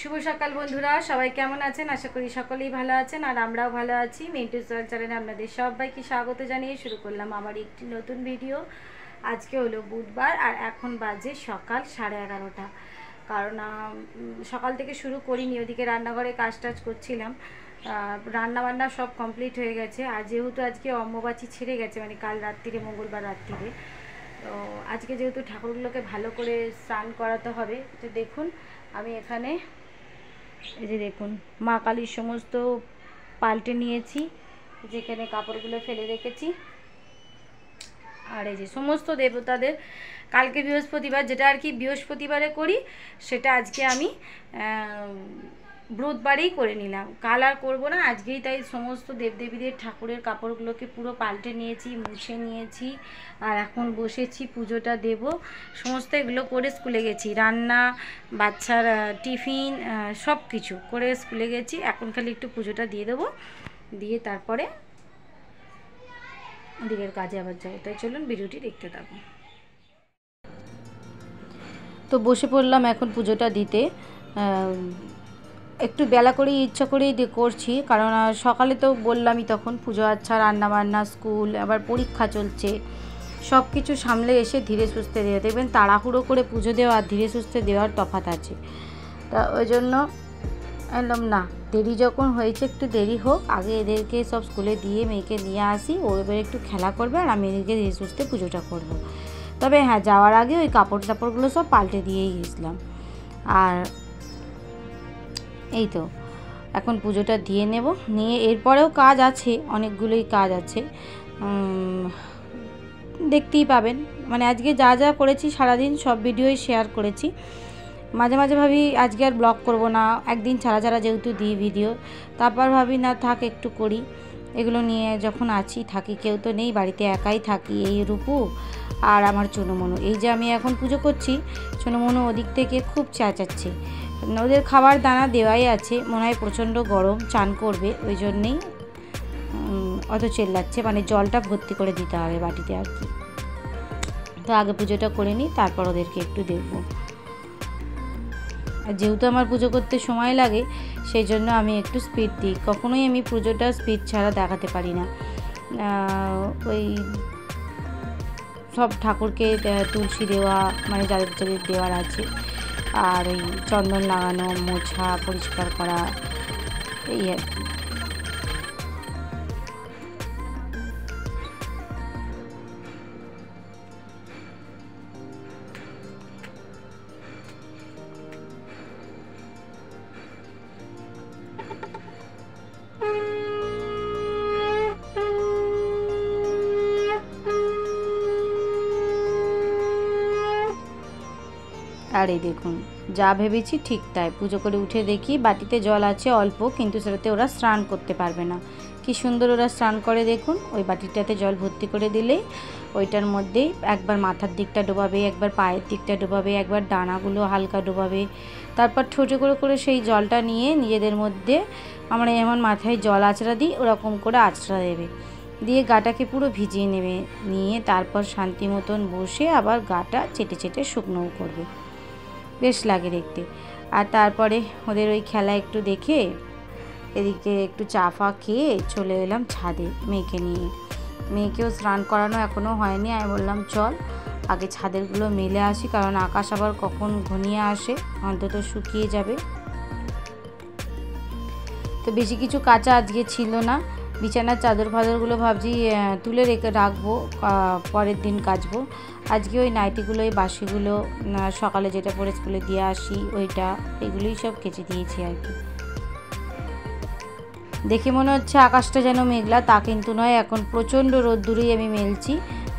শুভ সকাল বন্ধুরা, সবাই কেমন আছেন? আশা করি সকলেই ভালো আছেন আর আমরাও ভালো আছি। মিন্টু সোয়াল চ্যানেলে আপনাদের সবাইকে স্বাগত জানিয়ে শুরু করলাম আমার একটি নতুন ভিডিও। আজকে হলো বুধবার আর এখন বাজে সকাল 11:30। কারণ সকাল থেকে শুরু করিনি, ওদিকে রান্নাঘরে কাজ টাজ করছিলাম। রান্নাবান্না সব কমপ্লিট হয়ে গেছে। আর যেহেতু আজকে অম্বুবাচী ছেড়ে গেছে, মানে কাল রাত্রিরে, মঙ্গলবার রাত্রিরে, তো আজকে যেহেতু ঠাকুরগুলোকে ভালো করে স্নান করাতে হবে, তো দেখুন আমি এখানে এই যে দেখুন মা কালীর সমস্ত পাল্টে নিয়েছি, যেখানে কাপড়গুলো ফেলে রেখেছি। আর এই যে সমস্ত দেবতাদের কালকে বৃহস্পতিবার, যেটা আর কি বৃহস্পতিবারে করি, সেটা আজকে আমি বুধবারেই করে নিলাম। কাল আর করবো না, আজকেই। তাই সমস্ত দেবদেবীদের ঠাকুরের কাপড়গুলোকে পুরো পাল্টে নিয়েছি, মুছে নিয়েছি। আর এখন বসেছি পুজোটা দেব। সমস্ত এগুলো করে স্কুলে গেছি, রান্না, বাচ্চার টিফিন, সব কিছু করে স্কুলে গেছি। এখন খালি একটু পুজোটা দিয়ে দেবো, দিয়ে তারপরে ওদিকের কাজে আবার যাবো। তাই চলুন ভিডিওটি দেখতে থাকুন। তো বসে পড়লাম এখন পুজোটা দিতে। একটু বেলা করেই ইচ্ছা করেই করছি, কারণ সকালে তো বললামই, তখন পুজো আচ্ছা, রান্নাবান্না, স্কুল, আবার পরীক্ষা চলছে, সব কিছু সামলে এসে ধীরে সুস্থে দেওয়া। দেখবেন তাড়াহুড়ো করে পুজো দেওয়া আর ধীরে সুস্থে দেওয়ার তফাৎ আছে। তা ওই জন্য এলাম না, দেরি যখন হয়েছে একটু দেরি হোক, আগে এদেরকে সব স্কুলে দিয়ে মেয়েকে নিয়ে আসি, ও এবার একটু খেলা করবে আর আমি এদিকে ধীরে সুস্থে পুজোটা করব। তবে হ্যাঁ, যাওয়ার আগে ওই কাপড় টাপড়গুলো সব পাল্টে দিয়েই গেছিলাম। আর এই তো এখন পুজোটা দিয়ে নেব, নিয়ে এরপরেও কাজ আছে, অনেকগুলোই কাজ আছে, দেখতেই পাবেন। মানে আজকে যা যা করেছি সারাদিন সব ভিডিওই শেয়ার করেছি। মাঝে মাঝে ভাবি আজকে আর ব্লগ করব না, একদিন ছাড়া ছাড়া যেহেতু দিই ভিডিও, তারপর ভাবি না থাক একটু করি। এগুলো নিয়ে যখন আছি থাকি, কেউ তো নেই বাড়িতে, একাই থাকি। এই রূপু আর আমার চুনুমনু, এই যে আমি এখন পুজো করছি, চুনুমনু ওদিক থেকে খুব চেঁচাচ্ছে। ওদের খাবার দানা দেওয়াই আছে, মনে হয় প্রচণ্ড গরম, চান করবে, ওই জন্যেই অত চেল্লাচ্ছে। মানে জলটা ভর্তি করে দিতে হবে বাটিতে আর কি। তো আগে পুজোটা করে নিই, তারপর ওদেরকে একটু দেখবো। আর যেহেতু আমার পুজো করতে সময় লাগে, সেই জন্য আমি একটু স্পিড দিই। কখনোই আমি পুজোটা স্পিড ছাড়া দেখাতে পারি না। ওই সব ঠাকুরকে তুলসী দেওয়া, মানে যাদের যাদের দেওয়ার আছে, আর ওই চন্দন লাগানো, মোছা, পরিষ্কার করা, এই আর কি। আর এই দেখুন, যা ভেবেছি ঠিক তাই। পুজো করে উঠে দেখি বাটিতে জল আছে অল্প, কিন্তু সেটাতে ওরা স্নান করতে পারবে না। কি সুন্দর ওরা স্নান করে দেখুন। ওই বাটিটাতে জল ভর্তি করে দিলেই ওইটার মধ্যেই একবার মাথার দিকটা ডোবাবে, একবার পায়ের দিকটা ডোবাবে, একবার ডানাগুলো হালকা ডোবাবে, তারপর ঠোঁটে করে করে সেই জলটা নিয়ে নিজেদের মধ্যে, আমরা যেমন মাথায় জল আঁচড়া দিই ওরকম করে আঁচড়া দেবে, দিয়ে গাটাকে পুরো ভিজিয়ে নেবে, নিয়ে তারপর শান্তি মতন বসে আবার গাটা চেটে চেটে শুকনোও করবে। বেশ লাগে দেখতে। আর তারপরে ওদের ওই খেলা একটু দেখে এদিকে একটু চা ফা খেয়ে চলে এলাম ছাদে মেয়েকে নিয়ে। মেয়েকেও স্নান করানো এখনও হয়নি। আমি বললাম চল আগে ছাদেরগুলো মেলে আসি, কারণ আকাশ আবার কখন ঘনিয়ে আসে, অন্তত শুকিয়ে যাবে। তো বেশি কিছু কাঁচা আজকে ছিল না। বিছানার চাদর ফাদরগুলো ভাবছি তুলে রেখে রাখবো, পরের দিন কাচবো। আজকে ওই নাইটিগুলো, এই বাসিগুলো সকালে যেটা পরে স্কুলে দিয়ে আসি ওইটা, এগুলোই সব কেচে দিয়েছি আর কি। দেখে মনে হচ্ছে আকাশটা যেন মেঘলা, তা কিন্তু নয়, এখন প্রচণ্ড রোদ্দুরেই আমি মেলছি।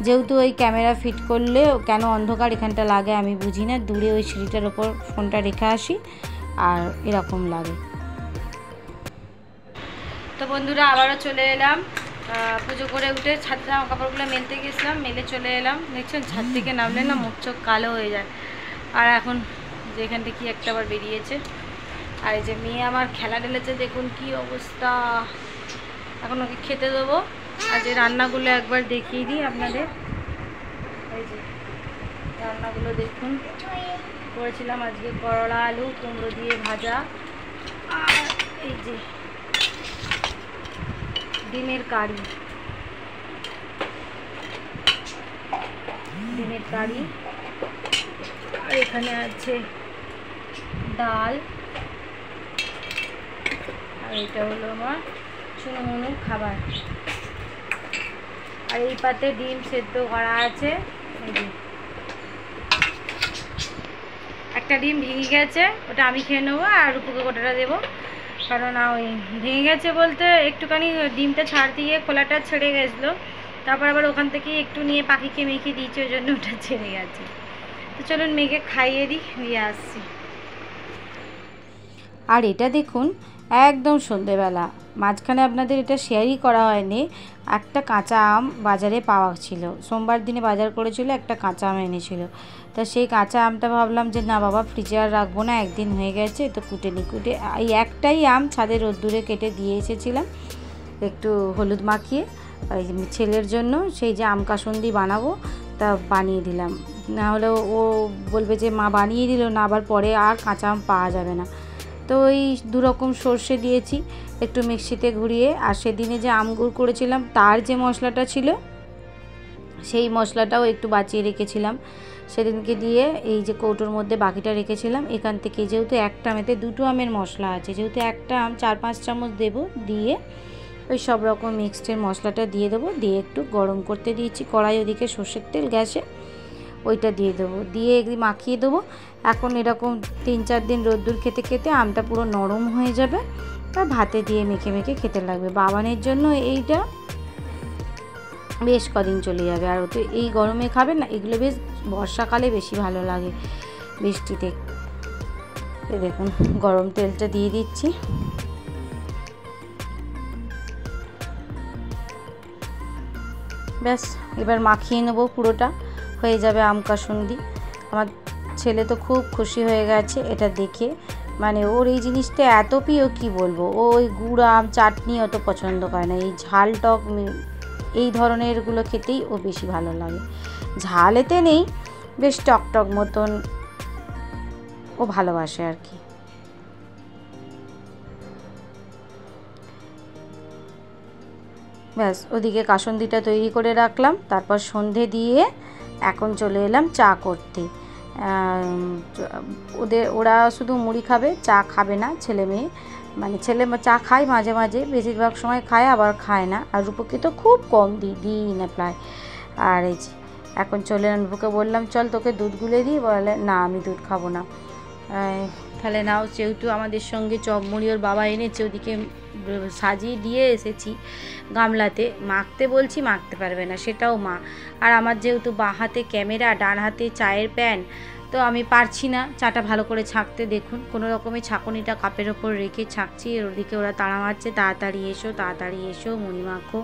যেহেতু ওই ক্যামেরা ফিট করলে কেন অন্ধকার এখানটা লাগে আমি বুঝি না। দূরে ওই সিঁড়িটার ওপর ফোনটা রেখে আসি আর এরকম লাগে। তো বন্ধুরা আবারও চলে এলাম, পুজো করে উঠে ছাদে জামা কাপড়গুলো মেলতে গেছিলাম, মেলে চলে এলাম। দেখছেন ছাদ থেকে নামলে না মুখ চোখ কালো হয়ে যায়। আর এখন যেখান থেকে কি একটা আবার বেরিয়েছে। আর এই যে মেয়ে আমার খেলা ঢেলেছে, দেখুন কি অবস্থা। এখন ওকে খেতে দেবো। আর যে রান্নাগুলো একবার দেখিয়ে দিই আপনাদের। এই যে রান্নাগুলো দেখুন, করেছিলাম আজকে করলা আলু কুমড়ো দিয়ে ভাজা, আর এই যে ডিমের কারি, আর এখানে আছে ডাল, আর এটা হলো আমার চুনোমুনো খাবার। আর এই পাতে ডিম সেদ্ধ করা আছে, একটা ডিম ভেঙে গেছে, ওটা আমি খেয়ে নেবো আর রূপুকে গোটাটা দেবো, কারণ ওই ভেঙে গেছে বলতে একটুখানি ডিমটা ছাড়তে গিয়ে খোলাটা ছেড়ে গেছিলো, তারপর আবার ওখান থেকে একটু নিয়ে পাখিকে মেখে দিয়েছি, ওই জন্য ওটা ছেড়ে গেছে। তো চলুন মেয়েকে খাইয়ে দিই, দিয়ে আসছি। আর এটা দেখুন একদম সন্ধেবেলা, মাঝখানে আপনাদের এটা শেয়ারই করা হয়নি, একটা কাঁচা আম বাজারে পাওয়া ছিল, সোমবার দিনে বাজার করেছিল, একটা কাঁচা আম এনেছিল। তা সেই কাঁচা আমটা ভাবলাম যে না বাবা ফ্রিজে আর রাখবো না, একদিন হয়ে গেছে তো কুটে এই একটাই আম ছাদে রোদ্দুরে কেটে দিয়ে এসেছিলাম একটু হলুদ মাখিয়ে, ওই ছেলের জন্য সেই যে আম কাসুন্দি বানাবো তা বানিয়ে দিলাম, না হলে ও বলবে যে মা বানিয়ে দিল না, আবার পরে আর কাঁচা আম পাওয়া যাবে না। তো ওই দুরকম সর্ষে দিয়েছি একটু মিক্সিতে ঘুরিয়ে, আর সেদিনে যে আম গুড় করেছিলাম তার যে মশলাটা ছিল সেই মশলাটাও একটু বাঁচিয়ে রেখেছিলাম সেদিনকে, দিয়ে এই যে কৌটোর মধ্যে বাকিটা রেখেছিলাম। এখান থেকে যেহেতু একটা আমেতে দুটো আমের মশলা আছে, যেহেতু একটা আম 4-5 চামচ দেবো, দিয়ে ওই সব রকম মিক্সডের মশলাটা দিয়ে দেবো, দিয়ে একটু গরম করতে দিয়েছি কড়াই, ওদিকে সর্ষের তেল গ্যাসে, ওইটা দিয়ে দেবো, দিয়ে একদিন মাখিয়ে দেবো। এখন এরকম 3-4 দিন রোদ্দুর খেতে খেতে আমটা পুরো নরম হয়ে যাবে, তা ভাতে দিয়ে মেখে মেখে খেতে লাগবে। বাবানের জন্য এইটা বেশ কদিন চলে যাবে, আর তো এই গরমে খাবে না, এগুলো বেশ বর্ষাকালে বেশি ভালো লাগে বৃষ্টিতে। দেখুন গরম তেলটা দিয়ে দিচ্ছি, ব্যাস এবার মাখিয়ে নেবো, পুরোটা হয়ে যাবে আম কাসুন্দি। আমার ছেলে তো খুব খুশি হয়ে গেছে এটা দেখে, মানে ওর এই জিনিসটা এত প্রিয় কি বলবো, ও ওই গুড় আম চাটনি অত পছন্দ করে না, এই ঝাল টক এই ধরনেরগুলো খেতেই ও বেশি ভালো লাগে, ঝাল এতে নেই, বেশ টক টক মতন ও ভালোবাসে আর কি। ব্যাস ওদিকে কাসুন্দিটা তৈরি করে রাখলাম, তারপর সন্ধে দিয়ে এখন চলে এলাম চা করতে। ওরা শুধু মুড়ি খাবে, চা খাবে না, ছেলে মেয়ে, মানে ছেলে চা খায় মাঝে মাঝে, বেশিরভাগ সময় খায় আবার খায় না, আর রূপকে তো খুব কম দিই না প্রায়। আর এই যে এখন চলে এলাম, রূপকে বললাম চল তোকে দুধ গুলে দিই, বলে না আমি দুধ খাবো না। তাহলে নাও, যেহেতু আমাদের সঙ্গে চপ মুড়ি ওর বাবা এনেছে, ওদিকে সাজিয়ে দিয়ে এসেছি গামলাতে, মাখতে বলছি মাখতে পারবে না, সেটাও মা। আর আমার যেহেতু বাঁ হাতে ক্যামেরা, ডান হাতে চায়ের প্যান, তো আমি পারছি না চাটা ভালো করে ছাঁকতে। দেখুন কোনো রকমে ছাঁকুনিটা কাপের ওপর রেখে ছাঁকছি, আর ওদিকে ওরা তাড়া মারছে তাড়াতাড়ি এসো মুড়ি মাখো,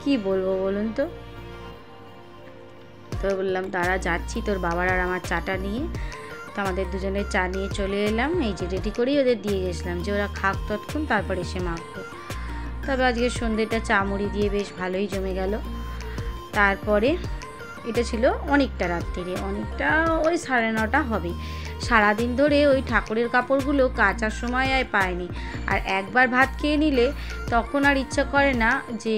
কী বলবো বলুন তো। তো বললাম তারা যাচ্ছি তোর বাবার আর আমার চাটা নিয়ে, তো আমাদের দুজনের চা নিয়ে চলে এলাম, এই যে রেডি করেই ওদের দিয়ে গেছিলাম যে ওরা খাক তৎক্ষণ, তারপর এসে মাখবো। তবে আজকে সন্ধ্যেটা চা মুড়ি দিয়ে বেশ ভালোই জমে গেল। তারপরে এটা ছিল অনেকটা রাত্রিরে, অনেকটা ওই 9:30 হবে। সারাদিন ধরে ওই ঠাকুরের কাপড়গুলো কাচার সময় আর পায়নি, আর একবার ভাত খেয়ে নিলে তখন আর ইচ্ছা করে না যে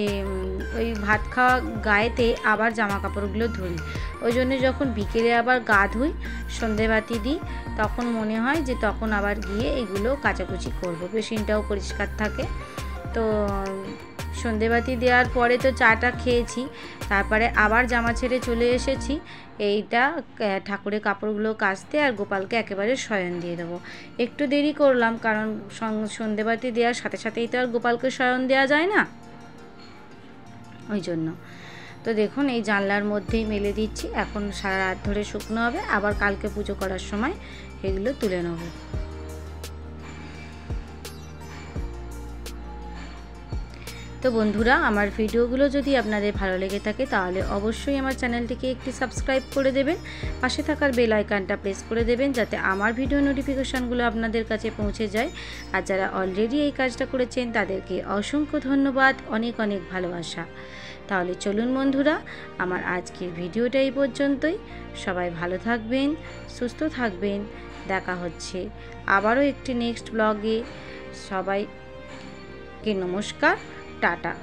ওই ভাত খাওয়া গায়েতে আবার জামা কাপড়গুলো ধরি, ওই জন্য যখন বিকেলে আবার গা ধুই, সন্ধেবাতি দিই, তখন মনে হয় যে তখন আবার গিয়ে এগুলো কাচাকুচি করবো, বেসিনটাও পরিষ্কার থাকে। তো সন্ধেবাতি দেওয়ার পরে তো চাটা খেয়েছি, তারপরে আবার জামা ছেড়ে চলে এসেছি এইটা ঠাকুরের কাপড়গুলো কাচতে, আর গোপালকে একেবারে শয়ন দিয়ে দেবো। একটু দেরি করলাম, কারণ সন্ধেবাতি দেওয়ার সাথে সাথেই তো আর গোপালকে শয়ন দেওয়া যায় না, ওই জন্য। তো দেখুন এই জানলার মধ্যেই মেলে দিচ্ছি, এখন সারা রাত ধরে শুকনো হবে, আবার কালকে পুজো করার সময় এগুলো তুলে নেব। তো বন্ধুরা, আমার ভিডিওগুলো যদি আপনাদের ভালো লেগে থাকে তাহলে অবশ্যই আমার চ্যানেলটিকে একটি সাবস্ক্রাইব করে দেবেন, পাশে থাকার বেল আইকনটা প্রেস করে দেবেন যাতে আমার ভিডিও নোটিফিকেশানগুলো আপনাদের কাছে পৌঁছে যায়। আর যারা অলরেডি এই কাজটা করেছেন তাদেরকে অসংখ্য ধন্যবাদ, অনেক অনেক ভালোবাসা। তাহলে চলুন বন্ধুরা, আমার আজকের ভিডিওটা এই পর্যন্তই। সবাই ভালো থাকবেন, সুস্থ থাকবেন। দেখা হচ্ছে আবারও একটি নেক্সট ব্লগে। সবাইকে নমস্কার, টাটা।